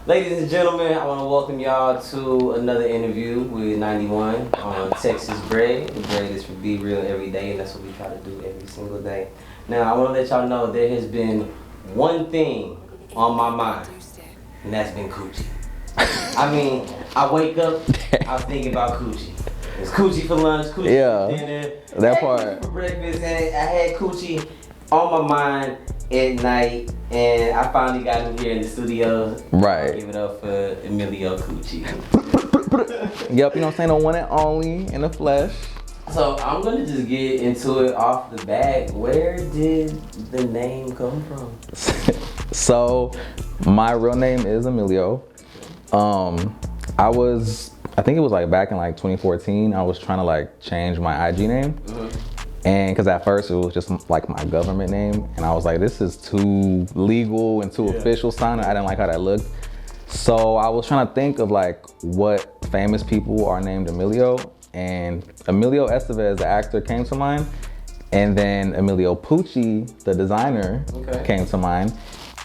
Ladies and gentlemen, I want to welcome y'all to another interview with 91 on Texas Bred. The Bred is for be real every day, and that's what we try to do every single day. Now, I want to let y'all know there has been one thing on my mind, and that's been Coochie. I mean, I wake up, I was thinking about Coochie. It's Coochie for lunch, Coochie for dinner. That part. Coochie for breakfast, and I had Coochie on my mind at night, and I finally got him here in the studio. Right. Give it up for Emilio Coochie. Yep, you know what I'm saying? The one and only in the flesh. So I'm gonna just get into it off the bat. Where did the name come from? So, my real name is Emilio. I think it was like back in like 2014, I was trying to like change my IG name. Mm-hmm. And because at first it was just like my government name. And I was like, this is too legal and too official sounding. I didn't like how that looked. So I was trying to think of like what famous people are named Emilio. And Emilio Estevez, the actor, came to mind. And then Emilio Coochie, the designer, came to mind.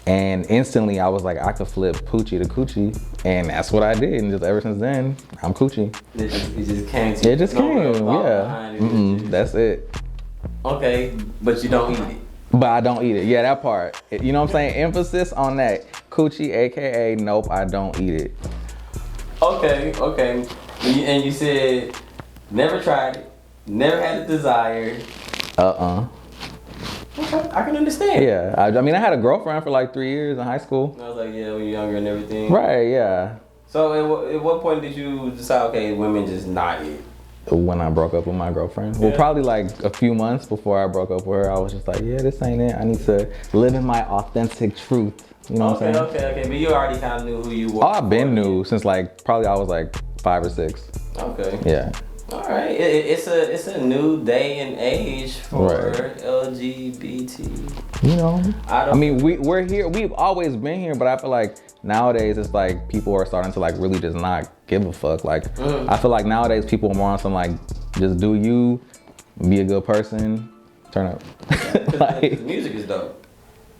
And instantly I was like, I could flip Poochie to Coochie. And that's what I did. And just ever since then, I'm Coochie. It just came to you. It just came, yeah. That's it. Okay, but you don't eat it. But I don't eat it. Yeah, that part. You know what I'm saying? Emphasis on that. Coochie, AKA, nope, I don't eat it. Okay. And you said never tried it, never had a desire. Okay, I can understand. Yeah, I mean, I had a girlfriend for like 3 years in high school. I was like, yeah, when you're younger and everything. Right, yeah. So at what point did you decide, okay, women just not it? When I broke up with my girlfriend. Well, probably like a few months before I broke up with her, I was just like, yeah, this ain't it. I need to live in my authentic truth. You know what I'm saying? Okay. But you already kind of knew who you were. Oh, I've been knew since like, probably I was like 5 or 6. Okay. Yeah. All right, it's a new day and age for LGBT. You know, I mean, we're here. We've always been here, but I feel like nowadays it's like people are starting to like really just not give a fuck. Like, I feel like nowadays people are more on some like, just do you, be a good person, turn up. Like, the music is dope.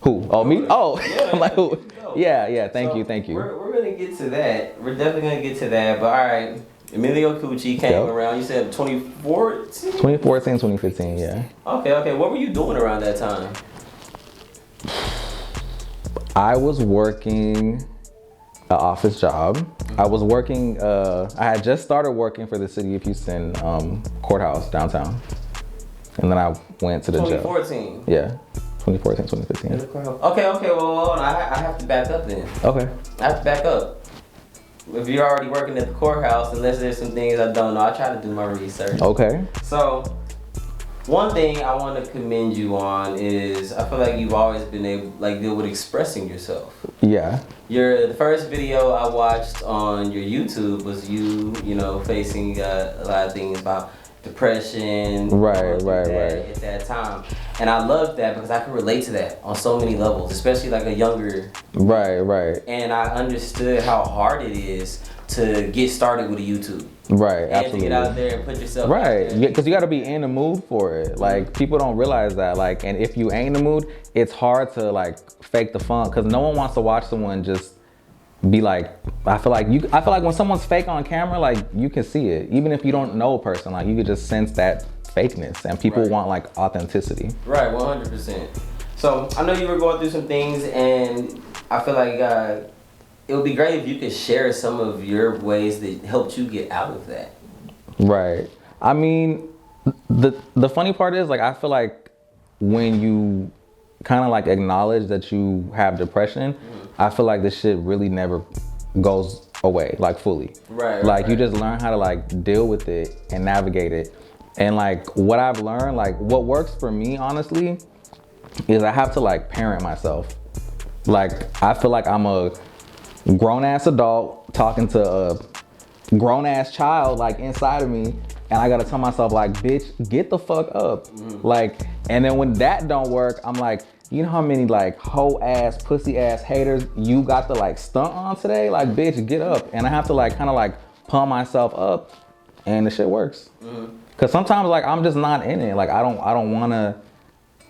Who? Oh, me? Oh, yeah, like who? Yeah. Thank you. We're gonna get to that. We're definitely gonna get to that. But all right. Emilio Coochie came around, you said 2014? 2014, 2015, yeah. Okay. What were you doing around that time? I was working an office job. I was working, I had just started working for the city of Houston courthouse downtown. And then I went to the jail. 2014? Yeah, 2014, 2015. Okay, well, hold on. I have to back up then. Okay. I have to back up. If you're already working at the courthouse, unless there's some things I don't know, I try to do my research. Okay. So, one thing I want to commend you on is I feel like you've always been able, like, deal with expressing yourself. Yeah. The first video I watched on your YouTube was you facing a lot of things about depression. Right. At that time. And I loved that because I could relate to that on so many levels, especially like a younger. Right. And I understood how hard it is to get started with a YouTube. Right, and absolutely. To get out there and put yourself right, out there. because you got to be in the mood for it. Like, people don't realize that. Like, and if you ain't in the mood, it's hard to like fake the funk because no one wants to watch someone just be like, I feel like when someone's fake on camera, like you can see it. Even if you don't know a person, like you could just sense that fakeness, and people want like authenticity. Right, 100%. So I know you were going through some things, and I feel like it would be great if you could share some of your ways that helped you get out of that. Right. I mean, the funny part is, like, I feel like when you kind of like acknowledge that you have depression, I feel like this shit really never goes away, like fully. Right. Like, you just learn how to like deal with it and navigate it. And like what I've learned, like what works for me, honestly, is I have to like parent myself. Like, I feel like I'm a grown-ass adult talking to a grown-ass child like inside of me, and I gotta tell myself like, bitch, get the fuck up. Like, and then when that don't work, I'm like, you know how many like hoe ass, pussy ass haters you got to like stunt on today? Like, bitch, get up. And I have to like kind of like pump myself up, and the shit works. Cause sometimes like I'm just not in it. Like I don't wanna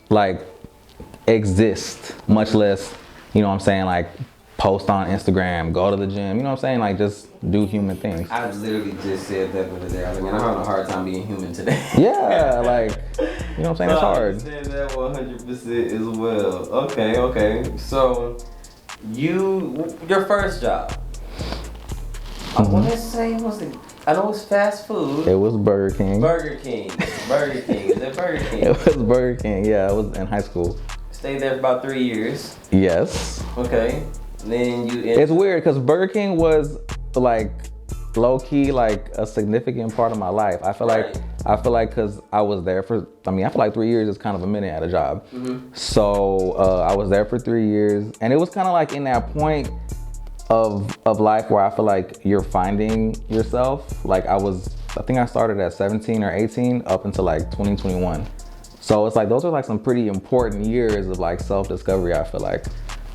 like exist, much less, you know what I'm saying, like post on Instagram, go to the gym, you know what I'm saying? Like just do human things. I literally just said that the other day. I was like, man, I'm having a hard time being human today. Yeah, like, you know what I'm saying? It's hard. I understand that 100% as well. Okay. So, your first job. I want to say, I know it's fast food. It was Burger King. Burger King. Is it Burger King? It was Burger King, yeah, I was in high school. Stayed there for about 3 years. Yes. Okay. Then It's weird because Burger King was like low key like a significant part of my life. I feel like because I was there for, I feel like 3 years is kind of a minute at a job. So I was there for 3 years, and it was kind of like in that point of life where I feel like you're finding yourself. Like I think I started at 17 or 18 up until like 2021. So it's like those are like some pretty important years of like self-discovery, I feel like.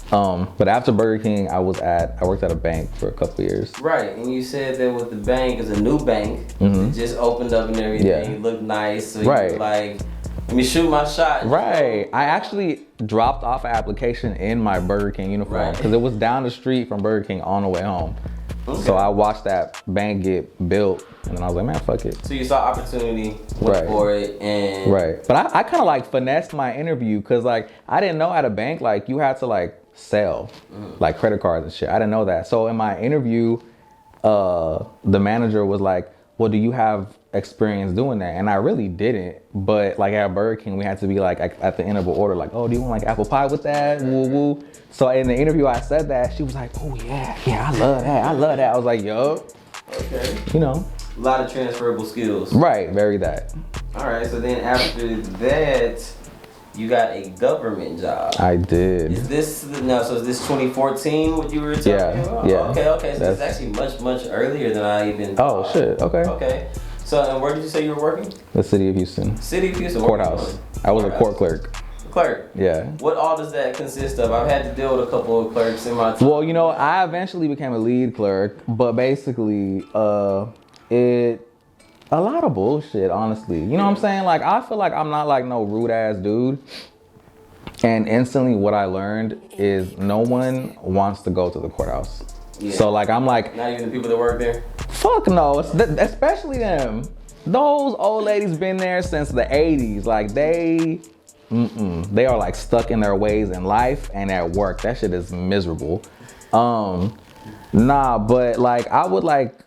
But after Burger King, I worked at a bank for a couple of years. Right, and you said that with the bank, it's a new bank. It just opened up and everything. Yeah. It looked nice. So you were like, let me shoot my shot. Right. I actually dropped off an application in my Burger King uniform because it was down the street from Burger King on the way home. Okay. So I watched that bank get built, and then I was like, man, fuck it. So you saw opportunity, went for it, and... Right. But I kind of like finessed my interview because like I didn't know at a bank like you had to like sell like credit cards and shit. I didn't know that. So in my interview, the manager was like, well, do you have experience doing that? And I really didn't. But like at Burger King, we had to be like at the end of an order, like, oh, do you want like apple pie with that? Woo woo. So in the interview, I said that. She was like, oh yeah, I love that. I was like, yo. Okay. You know. A lot of transferable skills. Right, very that. All right, so then after that, you got a government job. I did. Is this 2014 what you were talking about? Yeah. Okay. So it's actually much earlier than I even thought. Oh shit, okay. Okay. So and where did you say you were working? The city of Houston. City of Houston. Courthouse. I was a court clerk. Clerk. Yeah. What all does that consist of? I've had to deal with a couple of clerks in my time. Well, you know, I eventually became a lead clerk, but basically, a lot of bullshit, honestly. You know what I'm saying? Like, I feel like I'm not like no rude ass dude. And instantly what I learned is no one wants to go to the courthouse. Yeah. So like, I'm like... Not even the people that work there? Fuck no, especially them. Those old ladies been there since the 80s. Like they are like stuck in their ways in life and at work. That shit is miserable. Nah, but like I would like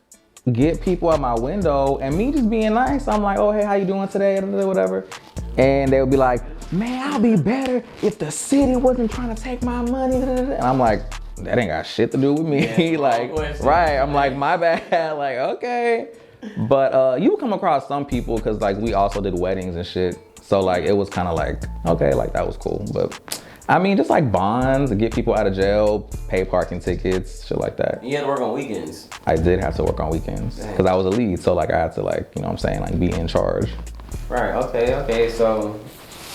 get people at my window and me just being nice. I'm like, oh, hey, how you doing today? Whatever. And they would be like, man, I'll be better if the city wasn't trying to take my money. And I'm like, that ain't got shit to do with me. Yeah, like, right. I'm like, my bad. Like, okay. But you come across some people because like we also did weddings and shit. So like it was kind of like, okay, like that was cool. But I mean, just like bonds, get people out of jail, pay parking tickets, shit like that. You had to work on weekends. I did have to work on weekends because I was a lead. So like I had to like, you know what I'm saying, like be in charge. Right, okay. So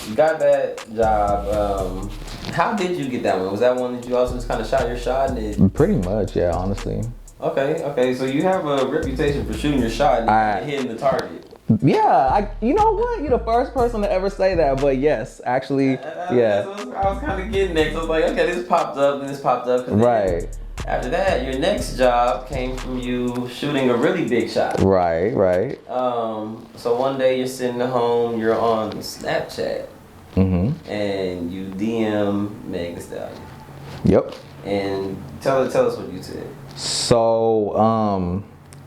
you got that job. How did you get that one? Was that one that you also just kind of shot your shot? Pretty much, yeah, honestly. Okay. So you have a reputation for shooting your shot and hitting the target. Yeah, you know what? You're the first person to ever say that, but yes, actually, yeah. I was kind of getting there. So I was like, okay, this popped up and this popped up. Right. After that, your next job came from you shooting a really big shot. Right. So one day you're sitting at home, you're on Snapchat, and you DM Meg Thee Stallion. Yep. And tell us what you said. So,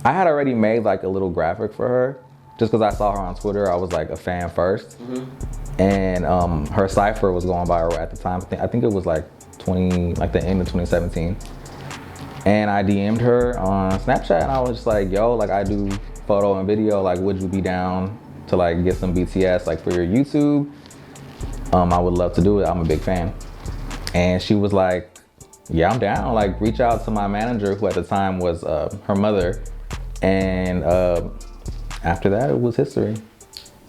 I had already made like a little graphic for her. Just because I saw her on Twitter, I was like a fan first. And her cipher was going viral at the time. I think it was like the end of 2017. And I DM'd her on Snapchat and I was just like, yo, like I do photo and video, like would you be down to like get some BTS like for your YouTube? I would love to do it, I'm a big fan. And she was like, yeah, I'm down. Like reach out to my manager, who at the time was her mother. And after that, it was history.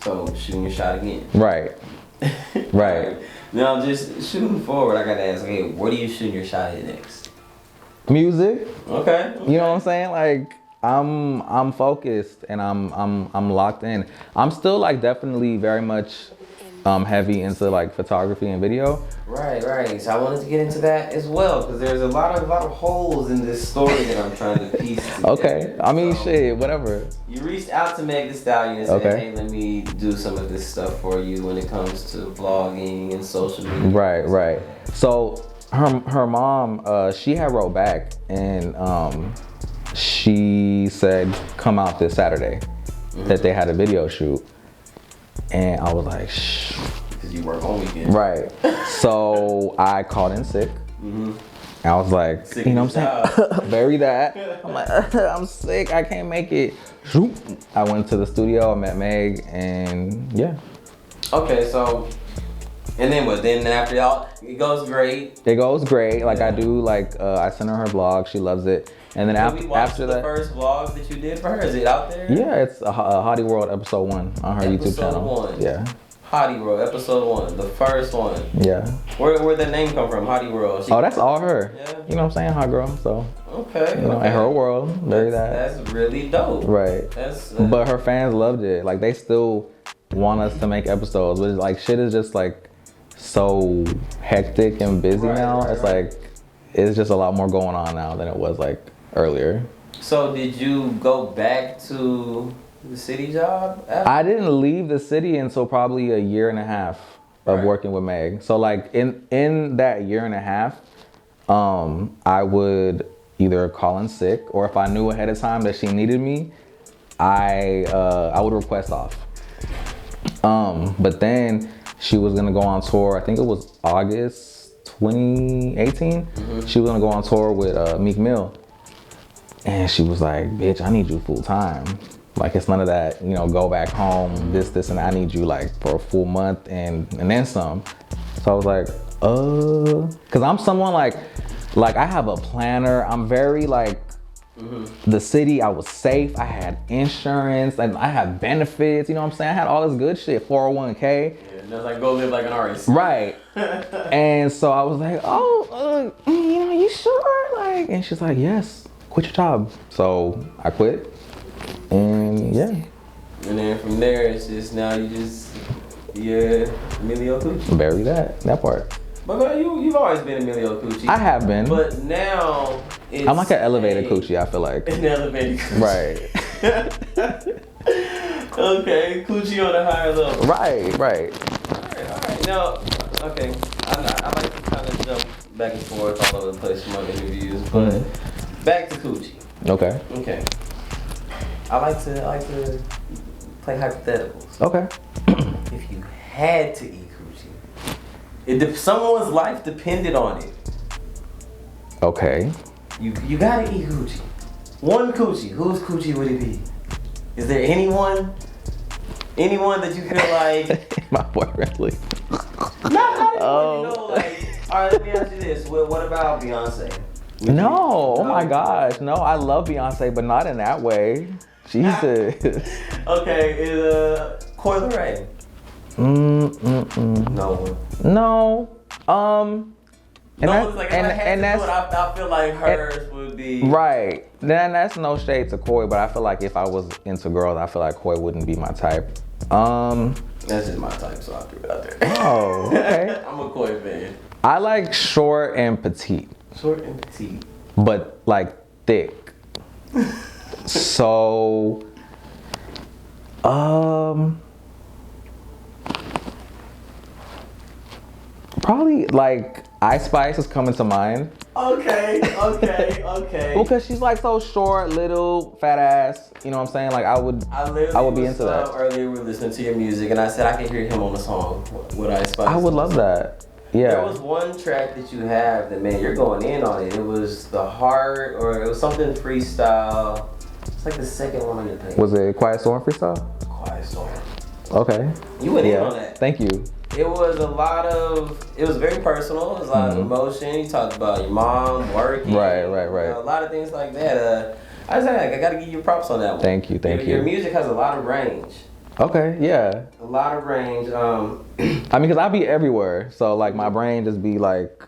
So shooting your shot again. Right. Now just shooting forward, I gotta ask, okay, where do you shoot your shot at next? Music. Okay. You know what I'm saying? Like I'm focused and I'm locked in. I'm still like definitely very much heavy into like photography and video. Right, right. So I wanted to get into that as well because there's a lot of holes in this story that I'm trying to piece together. Okay, I mean, So, shit, whatever. You reached out to Meg Thee Stallion and said, Okay. hey, let me do some of this stuff for you when it comes to vlogging and social media. Right, right. So her mom, she had wrote back and she said come out this Saturday that they had a video shoot, and I was like, shh. Because you work on weekends. Right. So I called in sick. I was like, Sick you know what I'm saying? Bury that. I'm like, I'm sick. I can't make it. Zoop. I went to the studio. I met Meg, and yeah. Okay, so, and then what? Then after y'all, it goes great. It goes great. Like Yeah. I do. Like I sent her her vlog. She loves it. And then Can we watch after the that, first vlog that you did for her? Is it out there? yeah, it's a Hottie World episode 1 on her YouTube Episode channel. 1. Yeah, Hottie World, episode 1, the first one. yeah. Where'd the name come from? Hottie World. Oh, that's all her. Yeah. You know what I'm saying? Hot girl. So Okay. you know, okay. in her world, bury that. That's really dope. Right. That's. But her fans loved it. Like they still want us to make episodes, but it's like shit is just like so hectic and busy Right, now. right, It's right. like it's just a lot more going on now than it was like earlier. So did you go back to the city job? After? I didn't leave the city until probably a year and a half of Right. working with Meg. So like in that year and a half, I would either call in sick, or if I knew ahead of time that she needed me, I would request off. But then she was gonna go on tour. I think it was August 2018. She was gonna go on tour with Meek Mill, and she was like, "Bitch, I need you full time. Like it's none of that, you know, go back home, this, and I need you like for a full month and then some." So I was like, cause I'm someone like I have a planner. I'm very like, the city, I was safe. I had insurance, and I had benefits. You know what I'm saying? I had all this good shit, 401k. Yeah, that's like go live like an artist. Right. And so I was like, oh, you know, you sure? Like, and she's like, yes, quit your job. So I quit, and yeah. And then from there, it's just now you're Emilio Coochie. Bury that part. But you've always been Emilio Coochie. I have been. But now it's I'm like an elevated coochie, I feel like. An elevated Coochie. Right. Okay, Coochie on a higher level. Right. All right. Now, okay, I like to kind of jump back and forth all over the place from my interviews, but back to Coochie. Okay. Okay. I like to play hypotheticals. Okay. If you had to eat Coochie, if someone's life depended on it, Okay. you gotta eat Coochie. One Coochie. Whose Coochie would it be? Is there anyone that you feel like? My boyfriend, Lee. Not you know, like. All right, let me ask you this. What about Beyonce? No, oh my gosh. No, I love Beyonce, but not in that way. Jesus. Okay, is Coi Leray? No. No. And No, that- it's like and- if I had and to that's- do it, I feel like hers would be Right. Then that's no shade to Koi, but I feel like if I was into girls, I feel like Koi wouldn't be my type. That's just my type, so I threw it out there. Oh, okay. I'm a Coi fan. I like short and petite, Short and petite. but like thick. So, probably like Ice Spice is coming to mind. Okay. Because she's like so short, little, fat ass. You know what I'm saying? Like I would be into that. Earlier, we were listening to your music, and I said I could hear him on the song. Would I Spice? I would love that. Yeah. There was one track that you have that, man, you're going in on it. It was The Heart, or it was something freestyle. It's like the second one on your page. Was it Quiet Storm freestyle? Quiet Storm. Okay. You went in on that. Thank you. It was very personal. It was a lot of emotion. You talked about your mom, working. Right. You know, a lot of things like that. I gotta give you props on that one. Thank you. Your music has a lot of range. Okay, yeah. A lot of range. I mean, cause I be everywhere, so like my brain just be like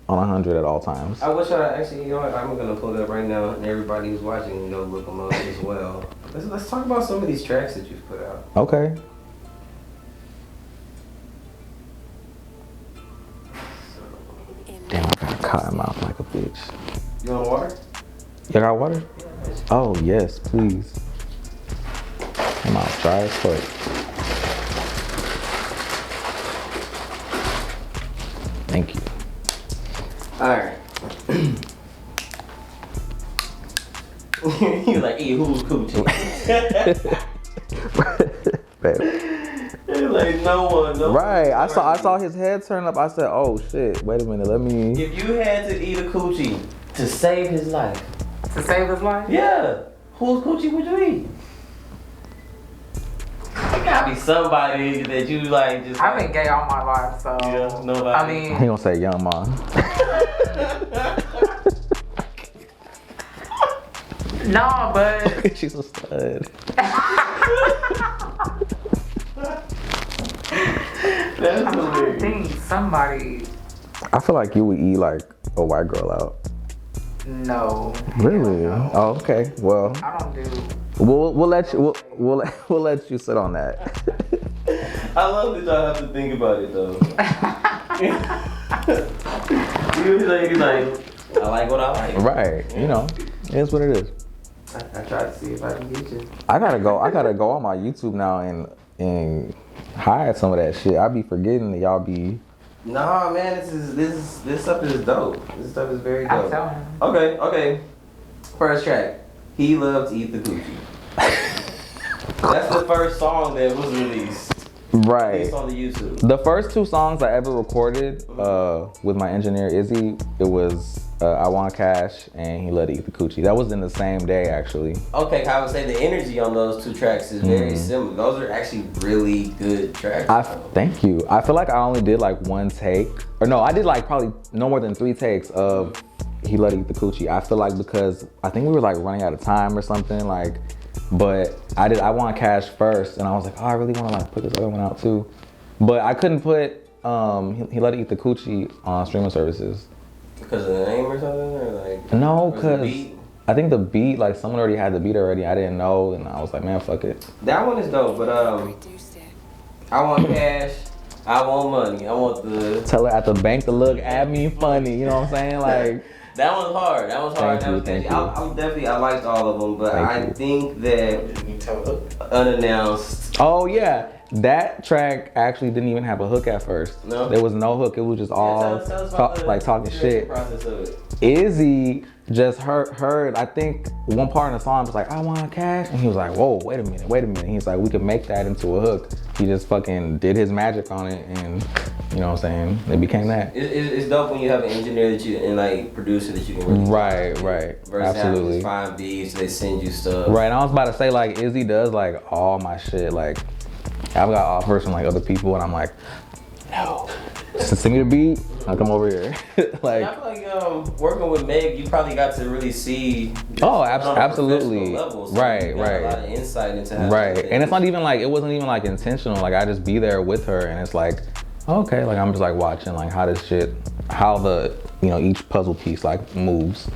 on 100 at all times. I wish actually, you know what? I'm gonna pull it up right now, and everybody who's watching, you know, look them up as well. Let's talk about some of these tracks that you've put out. Okay. You want water? You got water? Oh, yes, please. My mouth's dry as fuck. Thank you. Alright. He was like, hey, who's Coochie? He was like, no one. Right, I saw his head turn up. I said, oh shit, wait a minute, let me. If you had to eat a Coochie to save his life. To save his life? Yeah. Whose Coochie would you eat? It gotta be somebody that you like just. I've been gay all my life, so. Yeah, nobody. I mean. He gonna say young ma. No, but. She's a stud. That's I'm trying to hilarious. think somebody. I feel like you would eat like a white girl out. No. Really? No. Oh, okay. Well, I don't do. we'll let you we'll let you sit on that. I love that y'all have to think about it though. He's like, I like what I like. Right. You know, it's what it is. I tried to see if I can get you. I gotta go on my YouTube now and hide some of that shit. I be forgetting that y'all be. Nah, man, this stuff is dope. This stuff is very dope. I'm telling him. Okay. First track. He Loved to Eat the Coochie. That's the first song that was released. Right. Based on the YouTube. The first two songs I ever recorded with my engineer Izzy, it was I Want Cash and He Loved to Eat the Coochie. That was in the same day actually. Okay, I would say the energy on those two tracks is very similar. Those are actually really good tracks. Thank you. I feel like I only did like one take. Or no, I did like probably no more than 3 takes of He Loved to Eat the Coochie. I feel like because I think we were like running out of time or something like, but I Want Cash first and I was like, oh, I really want to like put this other one out too. But I couldn't put He Loved to Eat the Coochie on streaming services. Because of the name or something? Or like, No, or the because beat? I think the beat, like someone already had the beat already. I didn't know and I was like, man, fuck it. That one is dope, but I Want Cash, I Want Money. I want the... Tell her at the bank to look at me funny, you know what I'm saying? Like... That one's hard. That was catchy. I'm definitely, I liked all of them, but I think that Unannounced. Oh yeah, that track actually didn't even have a hook at first. No? There was no hook. It was just all tell us about the talking shit. process of it. Izzy just heard, I think one part in the song was like, I Want Cash. And he was like, whoa, wait a minute. He's like, we could make that into a hook. He just fucking did his magic on it and you know what I'm saying? It became that. It's dope when you have an engineer that you and like producer that you can really Right. versus Absolutely. just find beats, they send you stuff. Right, and I was about to say like Izzy does like all my shit. Like I've got offers from like other people and I'm like, no. Just send me the beat, I'll come over here. Like, and I feel like working with Meg, you probably got to really see. Absolutely. Level, so right. A lot of insight into how. Right, and it's not even like it wasn't even like intentional. Like I just be there with her, and it's like, okay, like I'm just like watching like how the each puzzle piece like moves.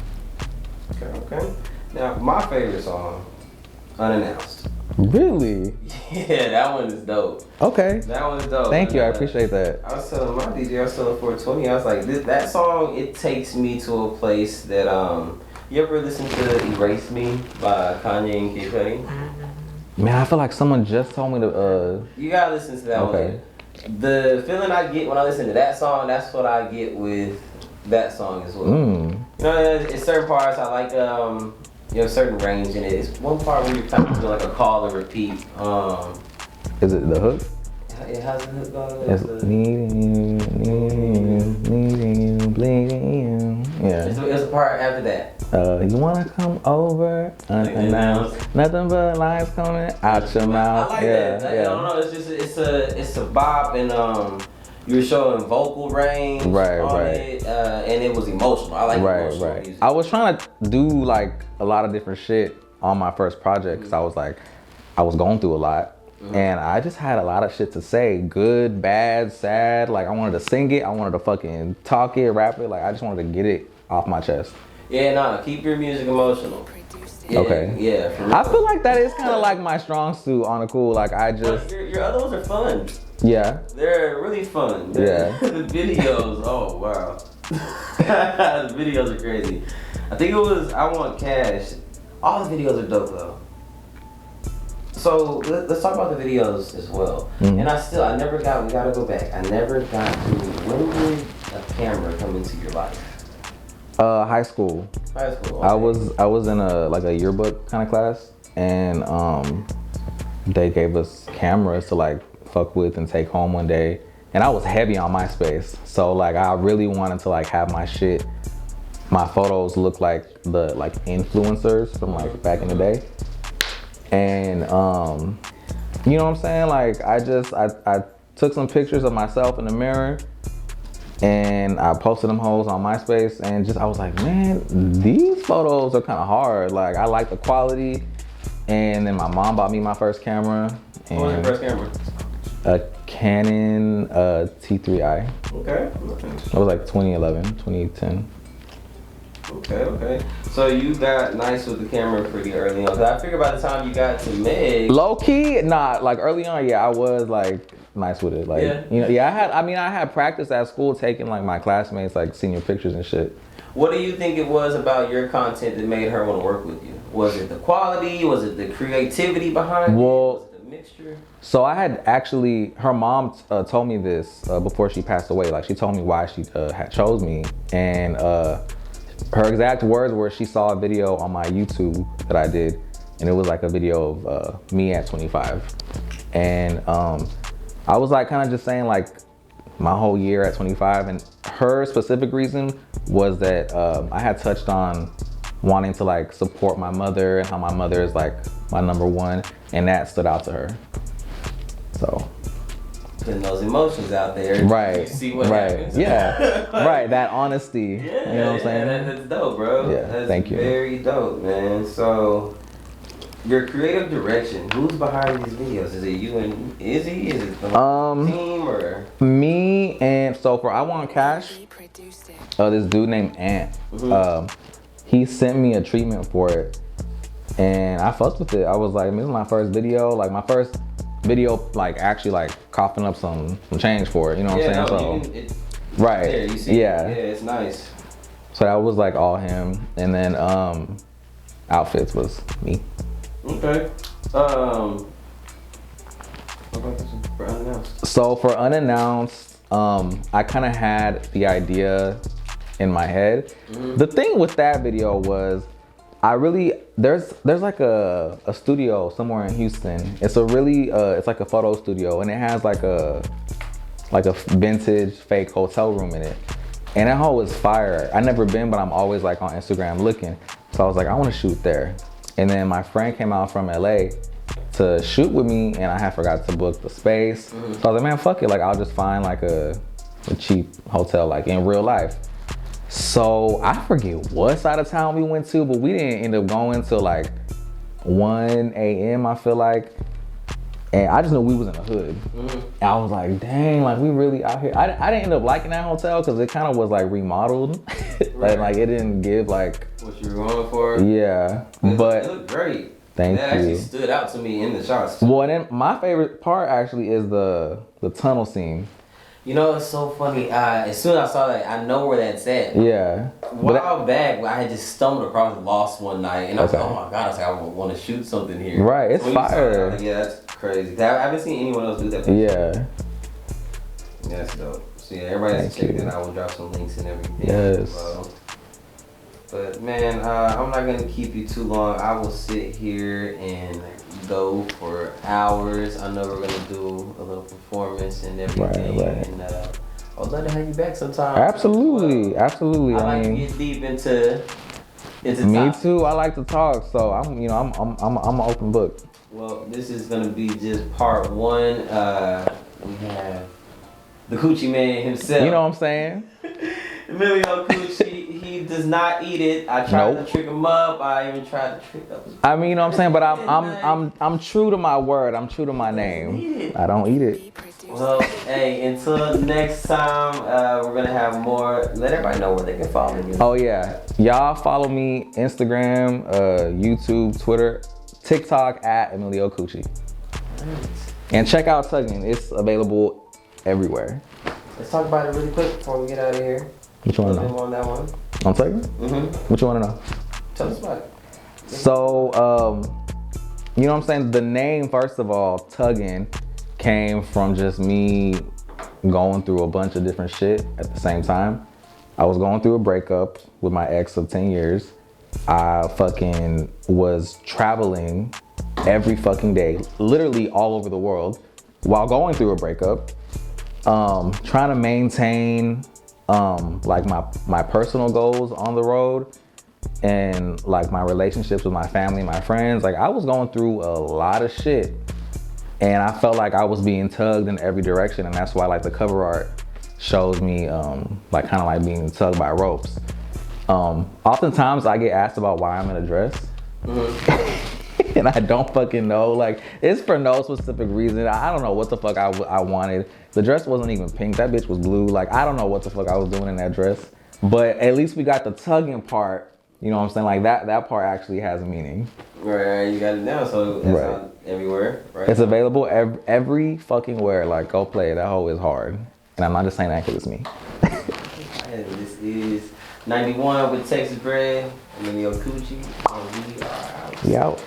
Okay. Now my favorite song, Unannounced. Really? Yeah, that one is dope. Okay. That one is dope. Thank you, I appreciate that. I was telling my DJ, I was telling 420, I was like, that song, it takes me to a place that, you ever listen to Erase Me by Kanye and Kid Cudi? Man, I feel like someone just told me to, You gotta listen to that one. The feeling I get when I listen to that song, that's what I get with that song as well. You know, it's certain parts I like, certain range in it. It's one part where you're kind of doing like a call and repeat. Is it the hook? How's the hook going? It's needing you, bleeding you. Yeah. It's a part after that. You wanna come over unannounced? Nothing but lies coming out your mouth. I like that. I don't know. It's just it's a bop and you were showing vocal range on it, and it was emotional. I like emotional music. I was trying to do like a lot of different shit on my first project because I was going through a lot. And I just had a lot of shit to say. Good, bad, sad. Like I wanted to sing it. I wanted to fucking talk it, rap it. Like I just wanted to get it off my chest. Yeah, keep your music emotional. Yeah, okay. Yeah. For real. I feel like that is kind of like my strong suit on the cool. Like I just. Your other ones are fun. Yeah. They're really fun. The videos. Oh wow. The videos are crazy. I think it was I Want Cash. All the videos are dope though. So let's talk about the videos as well. Mm-hmm. And we gotta go back. I never got to, when did a camera come into your life? High school. High school. Okay. I was in a yearbook kind of class, and they gave us cameras to like fuck with and take home one day. And I was heavy on MySpace, so like I really wanted to like have my photos look like the influencers from like back in the day. And you know what I'm saying? Like I took some pictures of myself in the mirror, and I posted them hoes on MySpace, and I was like, man, these photos are kind of hard. Like I like the quality. And then my mom bought me my first camera. What was your first camera? A Canon T3i. Okay. It was like 2011, 2010. Okay. So you got nice with the camera pretty early on. Cause I figured by the time you got to Meg. Low key, not like early on. Yeah, I was like nice with it. Like, yeah. You know, yeah. I had practice at school taking like my classmates like senior pictures and shit. What do you think it was about your content that made her want to work with you? Was it the quality? Was it the creativity behind it? Was it the mixture? So I had actually, her mom told me this before she passed away. Like she told me why she had chose me, and her exact words were she saw a video on my YouTube that I did, and it was like a video of me at 25, and I was like kind of just saying like my whole year at 25, and her specific reason was that I had touched on wanting to like support my mother and how my mother is like my number one, and that stood out to her. So putting those emotions out there, right? You see what happens. Yeah, right. That honesty. Yeah, you know what I'm saying? That's dope, bro. Yeah, that's thank you. Very dope, man. So your creative direction, who's behind these videos? Is it you and Izzy? Is it the team or me? And so for I Want Cash, this dude named Ant, he sent me a treatment for it, and I fucked with it. I was like, this is my first video, like my first video, like actually like coughing up some change for it. You know what I'm saying? Right. There, you see yeah. Yeah, it's nice. So that was like all him, and then outfits was me. Okay. What about this one for unannounced? So for unannounced, I kind of had the idea in my head. The thing with that video was there's like a studio somewhere in Houston. It's a really it's like a photo studio, and it has like a vintage fake hotel room in it. And that hole is fire. I never been, but I'm always like on Instagram looking. So I was like, I want to shoot there. And then my friend came out from LA to shoot with me, and I had forgot to book the space. So I was like, man, fuck it. Like I'll just find like a cheap hotel like in real life. So I forget what side of town we went to, but we didn't end up going till like 1 a.m. I feel like. And I just knew we was in the hood. And I was like, dang, like we really out here. I didn't end up liking that hotel because it kind of was like remodeled. like it didn't give like what you were going for. Yeah, but it looked great. Thank you. That actually stood out to me in the shots. Well, and then my favorite part actually is the tunnel scene. You know, it's so funny. As soon as I saw that, I know where that's at. Yeah. A while back, I had just stumbled across Lost one night, and I was like, oh my god, I was like, I want to shoot something here. Right, it's fire. Like, yeah, that's crazy. I haven't seen anyone else do that before. Yeah. Yeah, that's dope. So yeah, everybody has to check that out. We'll drop some links and everything. Yes. But man, I'm not gonna keep you too long. I will sit here and go for hours. I know we're gonna do a little performance and everything. Right. And I'd love to have you back sometime. Absolutely, absolutely. I like to get deep into me topics. too. I like to talk, so I'm an open book. Well, this is gonna be just part one. We have the Coochie Man himself. You know what I'm saying? Emilio Coochie. He does not eat it. I tried to trick him up. I even tried to trick up his. I mean, you know what I'm saying, but I'm true to my word. I'm true to my name. I don't eat it. Well, hey, until next time, we're gonna have more. Let everybody know where they can follow you. Oh yeah, y'all follow me Instagram, YouTube, Twitter, TikTok at Emilio Coochie. Nice. And check out Tuggin'. It's available everywhere. Let's talk about it really quick before we get out of here. What you want to Him know? on that one. I'm taking? Mm-hmm. What you want to know? Tell us about it. So, you know what I'm saying? The name, first of all, Tuggin, came from just me going through a bunch of different shit at the same time. I was going through a breakup with my ex of 10 years. I fucking was traveling every fucking day, literally all over the world, while going through a breakup, trying to maintain like my personal goals on the road and like my relationships with my family, my friends. Like I was going through a lot of shit and I felt like I was being tugged in every direction, and that's why like the cover art shows me like kind of like being tugged by ropes. Oftentimes I get asked about why I'm in a dress. And I don't fucking know. Like, it's for no specific reason. I don't know what the fuck I wanted. The dress wasn't even pink. That bitch was blue. Like, I don't know what the fuck I was doing in that dress. But at least we got the tugging part. You know what I'm saying? Like, that part actually has a meaning. Right, you got it down. So that's out everywhere, right? It's available every fucking where. Like, go play it. That hoe is hard. And I'm not just saying that because it's me. And this is 91 with Texas Bred, Emilio Coochie, and we are out. We out.